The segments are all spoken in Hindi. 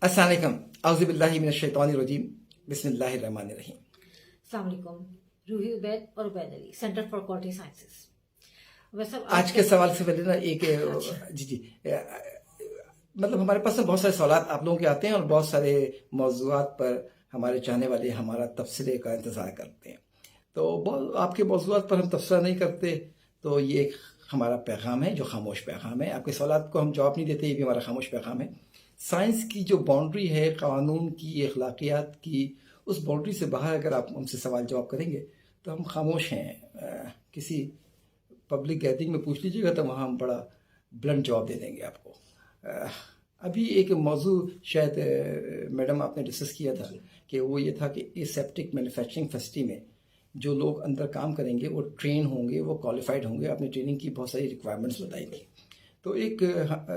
अस्सलाम वालेकुम, औज़ु बिल्लाहि मिनश शैतानिर रजीम, बिस्मिल्लाहिर रहमानिर रहीम। अस्सलाम वालेकुम। रूही उबैद और Ubaid Ali, centre for quality sciences. वैसे आज आज के का सवाल से पहले ना एक अच्छा जी जी मतलब हमारे पास ना बहुत सारे सवाल आप लोगों के आते हैं और बहुत सारे मौज़ूआत पर हमारे चाहने वाले हमारा तबसरे का इंतज़ार करते हैं। तो आपके मौज़ूआत पर हम तबसरा नहीं करते, तो ये एक हमारा पैगाम है जो खामोश पैगाम है। आपके सवालात को हम जवाब नहीं देते, ये भी हमारा खामोश पैगाम है। साइंस की जो बाउंड्री है कानून की, अखलाकियात की, उस बाउंड्री से बाहर अगर आप हमसे सवाल जवाब करेंगे तो हम खामोश हैं। किसी पब्लिक गैदरिंग में पूछ लीजिएगा तो वहाँ हम बड़ा ब्लंट जवाब दे देंगे आपको। अभी एक मौजू शायद मैडम आपने डिस्कस किया था जी कि वो ये था कि एसेप्टिक मैन्युफैक्चरिंग फैसिलिटी में जो लोग अंदर काम करेंगे वो ट्रेन होंगे, वो क्वालिफाइड होंगे। आपने ट्रेनिंग की बहुत सारी रिक्वायरमेंट्स बताई थी। तो एक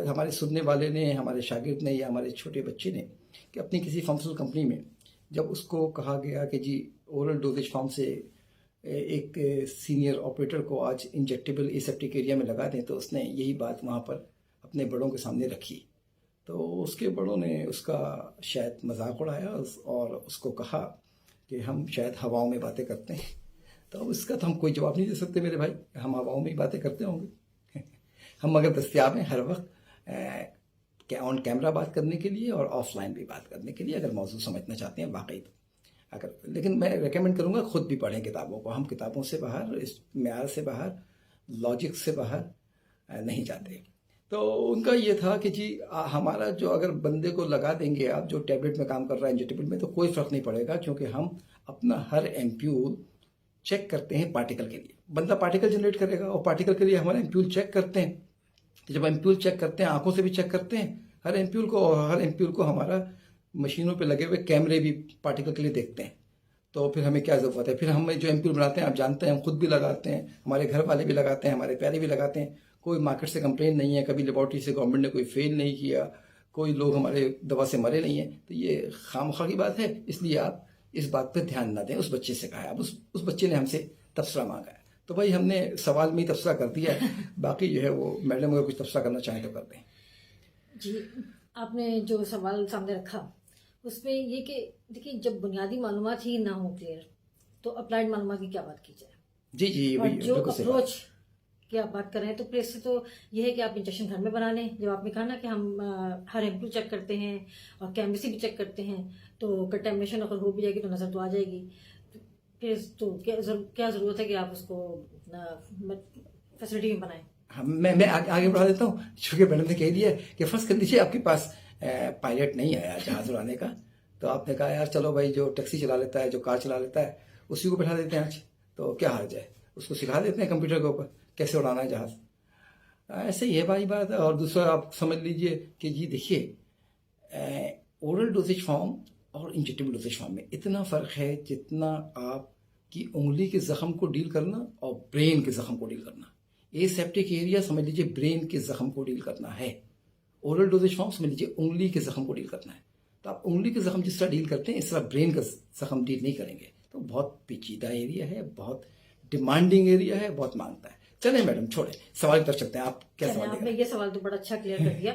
हमारे सुनने वाले ने, हमारे शागिर्द ने या हमारे छोटे बच्चे ने कि अपनी किसी फार्मास्यूटिकल कंपनी में जब उसको कहा गया कि जी ओरल डोजेज फॉर्म से एक सीनियर ऑपरेटर को आज इंजेक्टेबल एसेप्टिक एरिया में लगा दें, तो उसने यही बात वहाँ पर अपने बड़ों के सामने रखी। तो उसके बड़ों ने उसका शायद मजाक उड़ाया और उसको कहा कि हम शायद हवाओं में बातें करते हैं। तो अब इसका तो हम कोई जवाब नहीं दे सकते मेरे भाई, हम हवाओं में ही बातें करते होंगे। हम अगर दस्तियाब हैं हर वक्त ऑन कैमरा बात करने के लिए और ऑफलाइन भी बात करने के लिए, अगर मौजूद समझना चाहते हैं वाकई तो। अगर लेकिन मैं रेकमेंड करूँगा खुद भी पढ़ें किताबों को। हम किताबों से बाहर, इस म्यार से बाहर, लॉजिक से बाहर नहीं जाते। तो उनका ये था कि जी हमारा जो अगर बंदे को लगा देंगे आप जो टैबलेट में काम कर रहा है इंजेक्टेबल में, तो कोई फ़र्क नहीं पड़ेगा, क्योंकि हम अपना हर एम्प्यूल चेक करते हैं पार्टिकल के लिए। बंदा पार्टिकल जनरेट करेगा और पार्टिकल के लिए हमारे एम्प्यूल चेक करते हैं। तो जब एम्प्यूल चेक करते हैं, आंखों से भी चेक करते हैं हर एम्प्यूल को, और हर एम्प्यूल को हमारा मशीनों पे लगे हुए कैमरे भी पार्टिकल के लिए देखते हैं। तो फिर हमें क्या ज़रूरत है? फिर हम जो एम्प्यूल बनाते हैं, आप जानते हैं, हम खुद भी लगाते हैं, हमारे घर वाले भी लगाते हैं, हमारे प्यारे भी लगाते हैं। कोई मार्केट से कंप्लेन नहीं है, कभी लेबॉर्ट्री से गवर्नमेंट ने कोई फेल नहीं किया, कोई लोग हमारे दवा से मरे नहीं हैं। तो ये खामखा की बात है, इसलिए आप इस बात पर ध्यान ना दें। उस बच्चे से कहा है, अब उस बच्चे ने हमसे तबसरा मांगा है, तो भाई हमने सवाल में ही तबसरा कर दिया है। बाकी जो है वो मैडम अगर कुछ तबसरा करना चाहें तो कर दें। जी, आपने जो सवाल सामने रखा उसमें ये कि देखिए, जब बुनियादी मालूमात ही ना हो क्लियर, तो अप्लाइड मालूमात की क्या बात की जाए। जी जी, और वही जो बिल्कुल सही बात। अप्रोच की आप बात कर रहे हैं, तो प्रेस से तो ये है कि आप इंजेक्शन घर में बना लें। जब आपने कहा ना कि हम हर एम्प्यूल चेक करते हैं और केमिस्ट्री भी चेक करते हैं, तो कंटेमिनेशन अगर हो भी जाएगी तो नजर तो आ जाएगी। फिर तो क्या जरूरत है कि आप उसको फैसिलिटी में बनाएं। हाँ, मैं आगे बढ़ा देता हूँ, क्योंकि मैडम ने कह दिया कि फर्स्ट कर लीजिए आपके पास पायलट नहीं आया जहाज उड़ाने का। तो आपने कहा यार चलो भाई, जो टैक्सी चला लेता है, जो कार चला लेता है, उसी को बैठा देते हैं आज। तो क्या हर्ज है, उसको सिखा देते हैं कंप्यूटर के ऊपर कैसे उड़ाना है जहाज। ऐसे ही है भाई बात। और दूसरा आप समझ लीजिए कि जी देखिए, ओरल डोजेज फॉर्म और इंजेक्टेबल डोजेज फॉर्म में इतना फ़र्क है जितना आपकी उंगली के ज़ख्म को डील करना और ब्रेन के ज़ख्म को डील करना। ये सेप्टिक एरिया समझ लीजिए ब्रेन के ज़ख्म को डील करना है। ओरल डोजेज फॉर्म समझ लीजिए उंगली के ज़ख्म को डील करना है। तो आप उंगली के ज़ख्म जिस तरह डील करते हैं, इस तरह ब्रेन का ज़ख्म डील नहीं करेंगे। तो बहुत पेचीदा एरिया है, बहुत डिमांडिंग एरिया है, बहुत मांगता है। चले मैडम छोड़े, सवाल की तरफ चलते हैं। आप क्या चलिए, सवाल आपने लेकर? ये सवाल तो बड़ा अच्छा क्लियर कर दिया।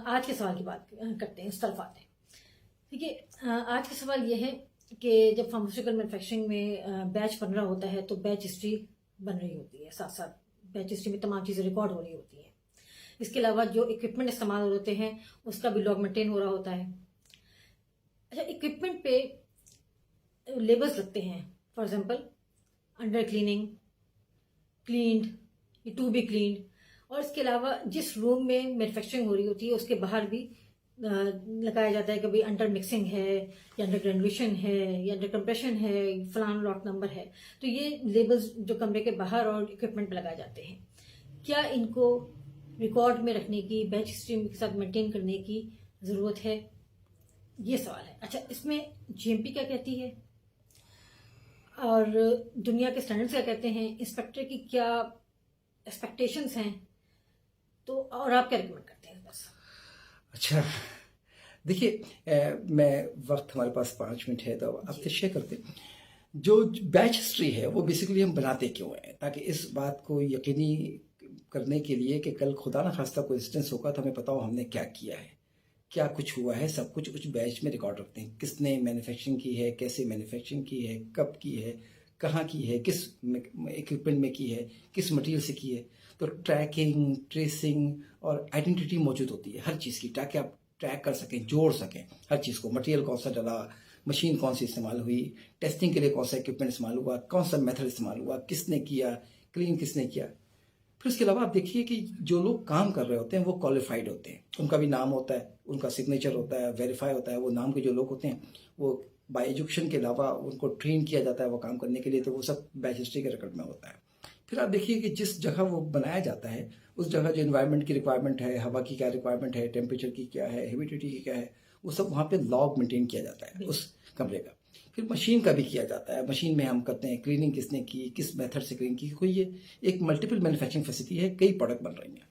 आज के सवाल की बात करते हैं, इस तरफ आते हैं। देखिए, आज का सवाल ये है कि जब फार्मास्यूटिकल मैन्युफैक्चरिंग में बैच बन रहा होता है, तो बैच हिस्ट्री बन रही होती है, साथ साथ बैच हिस्ट्री में तमाम चीज़ें रिकॉर्ड हो रही होती हैं। इसके अलावा जो इक्विपमेंट इस्तेमाल होते हैं उसका भी लॉग मेंटेन हो रहा होता है। अच्छा, इक्विपमेंट पे लेबल्स लगते हैं, for example under cleaning, cleaned, to be cleaned. और इसके अलावा जिस रूम में मैन्युफैक्चरिंग हो रही होती है उसके बाहर भी लगाया जाता है कि भाई अंडर मिक्सिंग है, या अंडर ग्रेनुलेशन है, या अंडर कंप्रेशन है, फलान लॉट नंबर है। तो ये लेबल्स जो कमरे के बाहर और इक्विपमेंट पे लगाए जाते हैं, क्या इनको रिकॉर्ड में रखने की, बैच हिस्ट्री के साथ मेंटेन करने की ज़रूरत है? ये सवाल है। अच्छा, इसमें जीएमपी क्या कहती है और दुनिया के स्टैंडर्ड्स क्या कहते हैं, इंस्पेक्टर की क्या एक्सपेक्टेशंस हैं, तो और आप क्या रिकमेंड करते हैं? बस अच्छा देखिए, मैं वक्त हमारे पास 5 मिनट है तो आपसे जी शेयर करते हैं। जो बैच हिस्ट्री है वो बेसिकली हम बनाते क्यों हैं, ताकि इस बात को यकीनी करने के लिए कि कल खुदा ना खास्ता कोई इंसिडेंस होगा तो हमें पता हो हमने क्या किया है। क्या कुछ हुआ है, सब कुछ उस बैच में रिकॉर्ड रखते हैं। किसने मैन्युफैक्चरिंग की है, कैसे मैन्युफैक्चरिंग की है, कब की है, कहाँ की है, किस इक्विपमेंट में की है, किस मटेरियल से की है। तो ट्रैकिंग, ट्रेसिंग और आइडेंटिटी मौजूद होती है हर चीज़ की, ताकि आप ट्रैक कर सकें, जोड़ सकें हर चीज़ को। मटेरियल कौन सा डला, मशीन कौन सी इस्तेमाल हुई, टेस्टिंग के लिए कौन सा इक्विपमेंट इस्तेमाल हुआ, कौन सा मेथड इस्तेमाल हुआ, किसने किया, क्लीन किसने किया। फिर उसके अलावा आप देखिए कि जो लोग काम कर रहे होते हैं वो क्वालिफाइड होते हैं, उनका भी नाम होता है, उनका सिग्नेचर होता है, वेरीफाई होता है। वो नाम के जो लोग होते हैं वो बाय एजुकेशन के अलावा उनको ट्रेन किया जाता है वो काम करने के लिए, तो वो सब बैच हिस्ट्री के रिकॉर्ड में होता है। फिर आप देखिए कि जिस जगह वो बनाया जाता है उस जगह जो इन्वायरमेंट की रिक्वायरमेंट है, हवा की क्या रिक्वायरमेंट है, टेम्परेचर की क्या है, ह्यूमिडिटी की क्या है, वो सब वहाँ पे लॉग मेंटेन किया जाता है उस कमरे का। फिर मशीन का भी किया जाता है, मशीन में हम करते हैं क्लीनिंग किसने की, किस मेथड से क्लीन की। कोई ये एक मल्टीपल मैन्युफैक्चरिंग फैसिलिटी है, कई प्रोडक्ट बन रही हैं,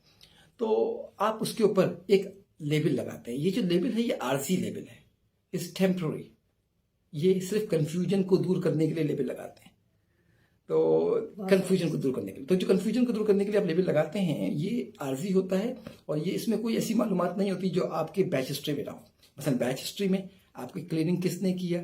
तो आप उसके ऊपर एक लेबल लगाते हैं। ये जो लेबल है ये आरजी लेबल है, इज टेम्प्रोरी। ये सिर्फ कंफ्यूजन को दूर करने के लिए लेबल लगाते हैं। तो कंफ्यूजन को दूर करने के लिए, तो जो कंफ्यूजन को दूर करने के लिए आप लेबल लगाते हैं ये आरजी होता है, और ये इसमें कोई ऐसी मालूमात नहीं होती जो आपके बैच हिस्ट्री में ना हो। मसलन बैच हिस्ट्री में आपकी क्लीनिंग किसने किया,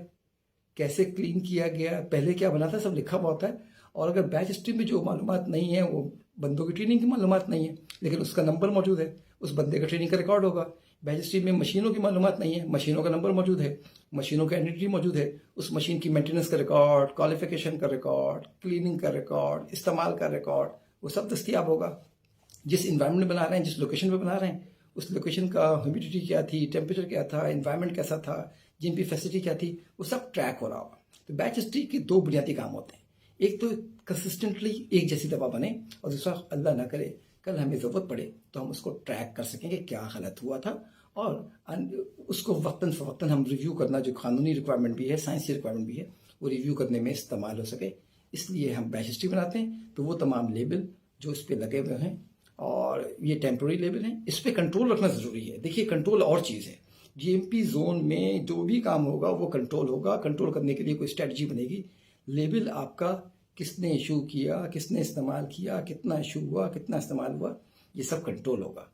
कैसे क्लीन किया गया, पहले क्या बना था, सब लिखा हुआ होता है। और अगर बैच हिस्ट्री में जो मालूमात नहीं है, वो बंदों की ट्रेनिंग की मालूमात नहीं है, लेकिन उसका नंबर मौजूद है, उस बंदे का ट्रेनिंग का रिकॉर्ड होगा। बैच हिस्ट्री में मशीनों की मालूमात नहीं है, मशीनों का नंबर मौजूद है, मशीनों का आइडेंटिटी मौजूद है, उस मशीन की मेंटेनेंस का रिकॉर्ड, क्वालिफिकेशन का रिकॉर्ड, क्लीनिंग का रिकॉर्ड, इस्तेमाल का रिकॉर्ड, वो सब दस्तियाब होगा। जिस इन्वायरमेंट में बना रहे हैं, जिस लोकेशन पे बना रहे हैं, उस लोकेशन का ह्यूमिडिटी क्या थी, टेम्परेचर क्या था, इन्वायरमेंट कैसा था, जिन भी फैसिलिटी क्या थी, वो सब ट्रैक हो रहा होगा। तो बैच हिस्ट्री के दो बुनियादी काम होते हैं, एक तो कंसिस्टेंटली एक जैसी दवा बने, और दूसरा अल्लाह ना करे कल हमें ज़रूरत पड़े तो हम उसको ट्रैक कर सकें कि क्या गलत हुआ था, और उसको वक्तन फ़वक्तन हम रिव्यू करना, जो कानूनी रिक्वायरमेंट भी है, साइंसी रिक्वायरमेंट भी है, वो रिव्यू करने में इस्तेमाल हो सके। इसलिए हम बैच हिस्ट्री बनाते हैं। तो वो तमाम लेबल जो इस पर लगे हुए हैं, और ये टेम्प्रोरी लेबल हैं, इस पर कंट्रोल रखना ज़रूरी है। देखिए कंट्रोल और चीज़ है, जीएमपी जोन में जो भी काम होगा वो कंट्रोल होगा। कंट्रोल करने के लिए कोई स्ट्रेटजी बनेगी। लेबल आपका किसने इशू किया, किसने इस्तेमाल किया, कितना इशू हुआ, कितना इस्तेमाल हुआ, ये सब कंट्रोल होगा।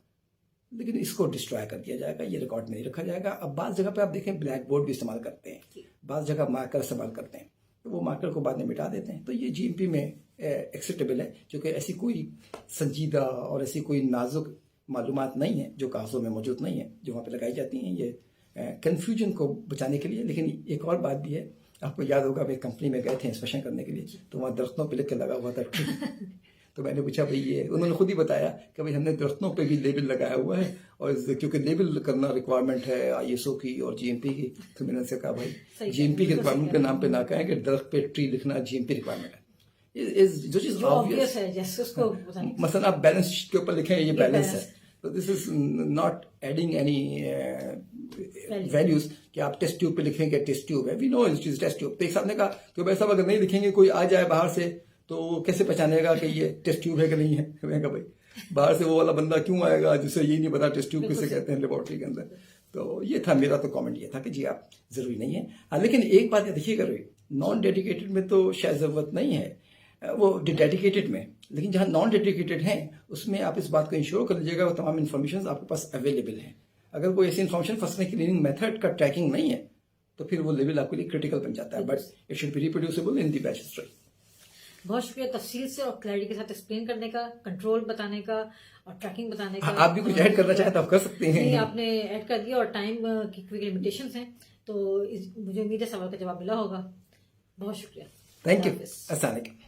लेकिन इसको डिस्ट्रॉय कर दिया जाएगा, ये रिकॉर्ड में नहीं रखा जाएगा। अब बाज़ जगह पे आप देखें ब्लैक बोर्ड भी इस्तेमाल करते हैं, बाज़ जगह मार्कर इस्तेमाल करते हैं, तो वो मार्कर को बाद में मिटा देते हैं। तो ये जीएमपी में एक्सेप्टेबल है, क्योंकि ऐसी कोई संजीदा और ऐसी कोई नाजुक मालूमात नहीं है जो कागज़ों में मौजूद नहीं है, जो वहाँ पे लगाई जाती हैं, ये कन्फ्यूजन को बचाने के लिए। लेकिन एक और बात भी है, आपको याद होगा मैं कंपनी में गए थे इंस्पेक्शन करने के लिए, तो वहाँ दरख्तों पे लिख के लगा हुआ था तो मैंने पूछा भाई ये, उन्होंने खुद ही बताया कि भाई हमने दरख्तों पे भी लेबल लगाया हुआ है, और क्योंकि लेबल करना रिक्वायरमेंट है आईएसओ की और जीएमपी की। तो मैंने उनसे कहा भाई जीएमपी के रिक्वायरमेंट के नाम पे ना कहें कि दरख्त पे ट्री लिखना जीएमपी रिक्वायरमेंट है, जो चीज ऑब्वियस है। मसलन आप बैलेंस शीट के ऊपर लिखें ये बैलेंस है, तो this is not adding any values कि आप टेस्ट ट्यूब पे लिखेंगे टेस्ट ट्यूब है, we know it is test tube. तो एक साहब ने कहा तो भाई साहब अगर नहीं लिखेंगे, कोई आ जाए बाहर से तो कैसे पहचानेगा कि ये टेस्ट ट्यूब है कि नहीं है। मैंने कहा भाई बाहर से वो वाला बंदा क्यों आएगा जिसे ये नहीं पता टेस्ट ट्यूब किसे कहते हैं लेबोरेटरी के अंदर। तो ये था मेरा तो कमेंट ये था कि जी आप जरूरी नहीं है। हाँ, लेकिन एक बात देखिएगा, नॉन डेडिकेटेड में तो शायद जरूरत नहीं है, वो डेडिकेटेड में, लेकिन जहाँ नॉन डेडिकेटेड हैं उसमें आप इस बात को इंश्योर कर लीजिएगा वो तमाम इन्फॉर्मेशन आपके पास अवेलेबल है। अगर कोई ऐसी इन्फॉर्मेशन फर्स्ट क्लीनिंग मेथड का ट्रैकिंग नहीं है तो फिर वो लेवल आपके लिए क्रिटिकल बन जाता है, but it should be reproducible in the batch history. बहुत शुक्रिया तफसील से और क्लैरिटी के साथ एक्सप्लेन करने का, कंट्रोल बताने का और ट्रैकिंग बताने का। आप भी कुछ ऐड करना चाहे तो आप कर सकते हैं। नहीं, आपने ऐड कर दिया, और टाइम की क्विक लिमिटेशंस हैं, तो मुझे उम्मीद है सवाल का जवाब मिला होगा। बहुत शुक्रिया, थैंक यू। अस्सलाम वालेकुम।